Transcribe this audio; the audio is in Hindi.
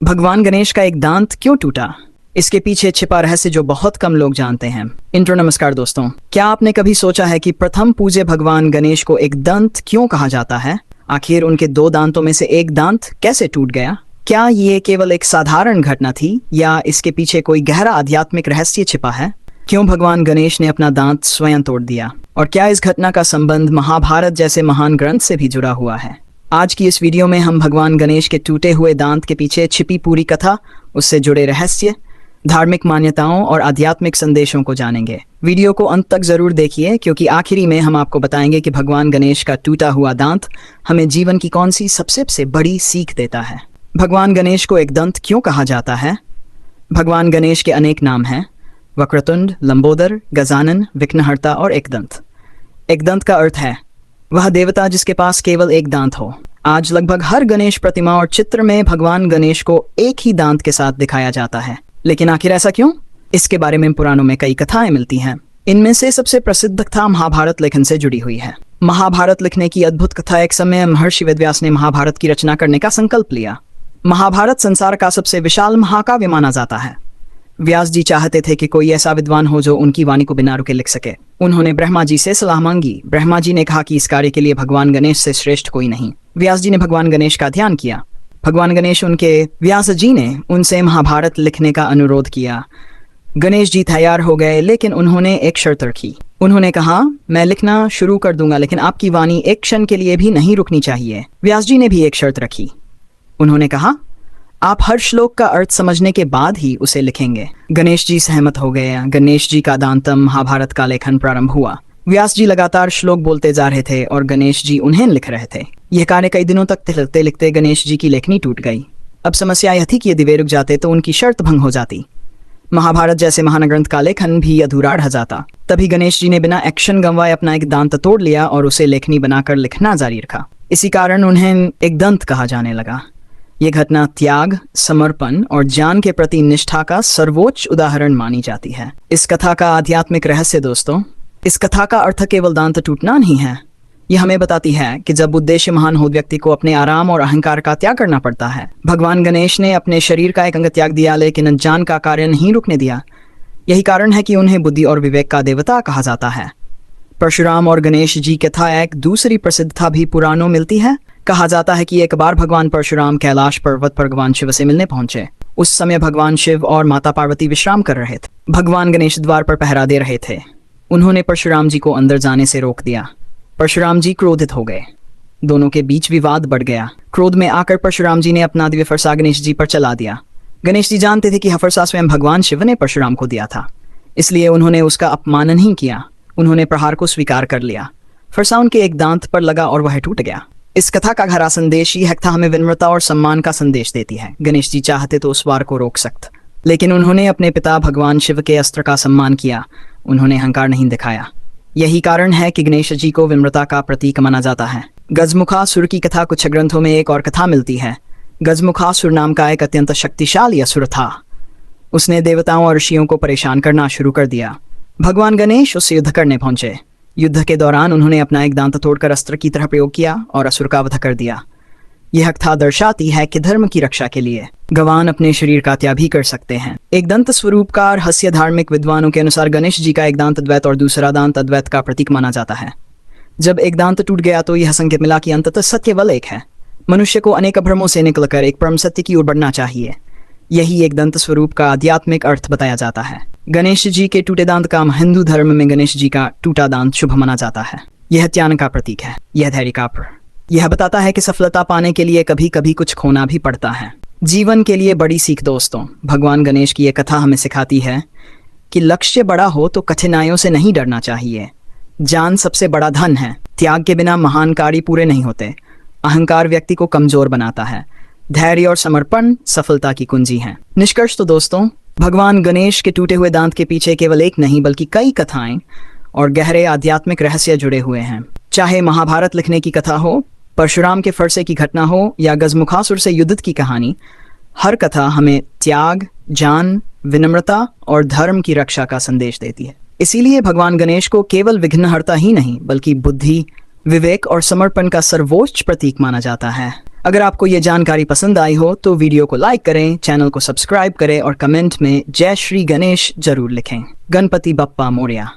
भगवान गणेश का एक दांत क्यों टूटा? इसके पीछे छिपा रहस्य जो बहुत कम लोग जानते हैं। इंट्रो। नमस्कार दोस्तों, क्या आपने कभी सोचा है कि प्रथम पूज्य भगवान गणेश को एक दंत क्यों कहा जाता है? आखिर उनके दो दांतों में से एक दांत कैसे टूट गया? क्या ये केवल एक साधारण घटना थी या इसके पीछे कोई गहरा आध्यात्मिक रहस्य छिपा है? क्यों भगवान गणेश ने अपना दांत स्वयं तोड़ दिया? और क्या इस घटना का संबंध महाभारत जैसे महान ग्रंथ से भी जुड़ा हुआ है? आज की इस वीडियो में हम भगवान गणेश के टूटे हुए दांत के पीछे छिपी पूरी कथा, उससे जुड़े रहस्य, धार्मिक मान्यताओं और आध्यात्मिक संदेशों को जानेंगे। वीडियो को अंत तक जरूर देखिए, क्योंकि आखिरी में हम आपको बताएंगे कि भगवान गणेश का टूटा हुआ दांत हमें जीवन की कौन सी सबसे बड़ी सीख देता है। भगवान गणेश को एक दंत क्यों कहा जाता है? भगवान गणेश के अनेक नाम हैं: वक्रतुंड, लंबोदर, गजानन, विघ्नहर्ता और एकदंत। एकदंत का अर्थ है वह देवता जिसके पास केवल एक दांत हो। आज लगभग हर गणेश प्रतिमा और चित्र में भगवान गणेश को एक ही दांत के साथ दिखाया जाता है। लेकिन आखिर ऐसा क्यों? इसके बारे में पुराणों में कई कथाएं मिलती हैं। इनमें से सबसे प्रसिद्ध कथा महाभारत लेखन से जुड़ी हुई है। महाभारत लिखने की अद्भुत कथा। एक समय महर्षि वेदव्यास ने महाभारत की रचना करने का संकल्प लिया। महाभारत संसार का सबसे विशाल महाकाव्य माना जाता है। व्यास जी चाहते थे कि कोई ऐसा विद्वान हो जो उनकी वाणी को बिना रुके लिख सके। उन्होंने ब्रह्मा जी से सलाह मांगी। ब्रह्मा जी ने कहा कि इस कार्य के लिए भगवान गणेश से श्रेष्ठ कोई नहीं। व्यास जी ने भगवान गणेश का ध्यान किया। भगवान गणेश व्यास जी ने उनसे महाभारत लिखने का अनुरोध किया। गणेश जी तैयार हो गए, लेकिन उन्होंने एक शर्त रखी। उन्होंने कहा, मैं लिखना शुरू कर दूंगा, लेकिन आपकी वाणी एक क्षण के लिए भी नहीं रुकनी चाहिए। व्यास जी ने भी एक शर्त रखी। उन्होंने कहा, आप हर श्लोक का अर्थ समझने के बाद ही उसे लिखेंगे। गणेश जी सहमत हो गए। गणेश जी का दांतम महाभारत का लेखन प्रारंभ हुआ। व्यास जी लगातार श्लोक बोलते जा रहे थे और गणेश जी उन्हें लिख रहे थे। यह कार्य कई दिनों तक लिखते लिखते गणेश जी की लेखनी टूट गई। अब समस्या यह थी कि यदि वे रुक जाते तो उनकी शर्त भंग हो जाती। महाभारत जैसे महान ग्रंथ का लेखन भी अधूरा रह जाता। तभी गणेश जी ने बिना एक्शन गंवाए अपना एक दांत तोड़ लिया और उसे लेखनी बनाकर लिखना जारी रखा। इसी कारण उन्हें एक दंत कहा जाने लगा। ये घटना त्याग, समर्पण और ज्ञान के प्रति निष्ठा का सर्वोच्च उदाहरण मानी जाती है। इस कथा का आध्यात्मिक रहस्य दोस्तों, इस कथा का अर्थ केवल दांत टूटना नहीं है। यह हमें बताती है कि जब उद्देश्य महान हो, व्यक्ति को अपने आराम और अहंकार का त्याग करना पड़ता है। भगवान गणेश ने अपने शरीर का एक अंग त्याग दिया, लेकिन अज्ञान का कार्य नहीं रुकने दिया। यही कारण है कि उन्हें बुद्धि और विवेक का देवता कहा जाता है। परशुराम और गणेश जी कथा एक दूसरी प्रसिद्धता भी पुराणों मिलती है। कहा जाता है कि एक बार भगवान परशुराम कैलाश पर्वत पर भगवान शिव से मिलने पहुंचे। उस समय भगवान शिव और माता पार्वती विश्राम कर रहे थे। भगवान गणेश द्वार पर पहरा दे रहे थे। उन्होंने परशुराम जी को अंदर जाने से रोक दिया। परशुराम जी क्रोधित हो गए। दोनों के बीच विवाद बढ़ गया। क्रोध में आकर परशुराम जी ने अपना दिव्य फरसा गणेश जी पर चला दिया। गणेश जी जानते थे कि यह फरसा स्वयं भगवान शिव ने परशुराम को दिया था, इसलिए उन्होंने उसका अपमान नहीं किया। उन्होंने प्रहार को स्वीकार कर लिया। फरसा उनके एक दांत पर लगा और वह टूट गया। इस कथा का गहरा संदेश यह था, हमें विनम्रता और सम्मान का संदेश देती है। गणेश जी चाहते तो उस वार को रोक सकते, लेकिन उन्होंने अपने पिता भगवान शिव के अस्त्र का सम्मान किया। उन्होंने अहंकार नहीं दिखाया। यही कारण है कि गणेश जी को विनम्रता का प्रतीक माना जाता है। गजमुखासुर की कथा कुछ ग्रंथों में एक और कथा मिलती है। गजमुखासुर नाम का एक अत्यंत शक्तिशाली असुर था। उसने देवताओं और ऋषियों को परेशान करना शुरू कर दिया। भगवान गणेश उससे युद्ध करने पहुंचे। युद्ध के दौरान उन्होंने अपना एक दांत तोड़कर अस्त्र की तरह प्रयोग किया और असुर का वध कर दिया। यह कथा दर्शाती है कि धर्म की रक्षा के लिए भगवान अपने शरीर का त्याग भी कर सकते हैं। एक दंत स्वरूप का रहस्य, धार्मिक विद्वानों के अनुसार गणेश जी का एक दांत द्वैत और दूसरा दांत अद्वैत का प्रतीक माना जाता है। जब एक दांत टूट गया तो यह संकेत मिला कि अंततः सत्य केवल एक है। मनुष्य को अनेक भ्रमों से निकलकर एक परम सत्य की ओर बढ़ना चाहिए। यही एक दंत स्वरूप का आध्यात्मिक अर्थ बताया जाता है। गणेश जी के टूटे दांत का हिंदू धर्म में गणेश जी का टूटा दांत शुभ माना जाता है। यह त्याग का प्रतीक है। यह धैर्य का यह बताता है कि सफलता पाने के लिए कभी कभी कुछ खोना भी पड़ता है। जीवन के लिए बड़ी सीख दोस्तों, भगवान गणेश की यह कथा हमें सिखाती है कि लक्ष्य बड़ा हो तो कठिनाइयों से नहीं डरना चाहिए। ज्ञान सबसे बड़ा धन है। त्याग के बिना महान कार्य पूरे नहीं होते। अहंकार व्यक्ति को कमजोर बनाता है। धैर्य और समर्पण सफलता की कुंजी है। निष्कर्ष तो दोस्तों, भगवान गणेश के टूटे हुए दांत के पीछे केवल एक नहीं बल्कि कई कथाएं और गहरे आध्यात्मिक रहस्य जुड़े हुए हैं। चाहे महाभारत लिखने की कथा हो, परशुराम के फरसे की घटना हो या गजमुखासुर से युद्ध की कहानी, हर कथा हमें त्याग, ज्ञान, विनम्रता और धर्म की रक्षा का संदेश देती है। इसीलिए भगवान गणेश को केवल विघ्नहर्ता ही नहीं बल्कि बुद्धि, विवेक और समर्पण का सर्वोच्च प्रतीक माना जाता है। अगर आपको ये जानकारी पसंद आई हो तो वीडियो को लाइक करें, चैनल को सब्सक्राइब करें और कमेंट में जय श्री गणेश जरूर लिखें। गणपति बप्पा मोरया।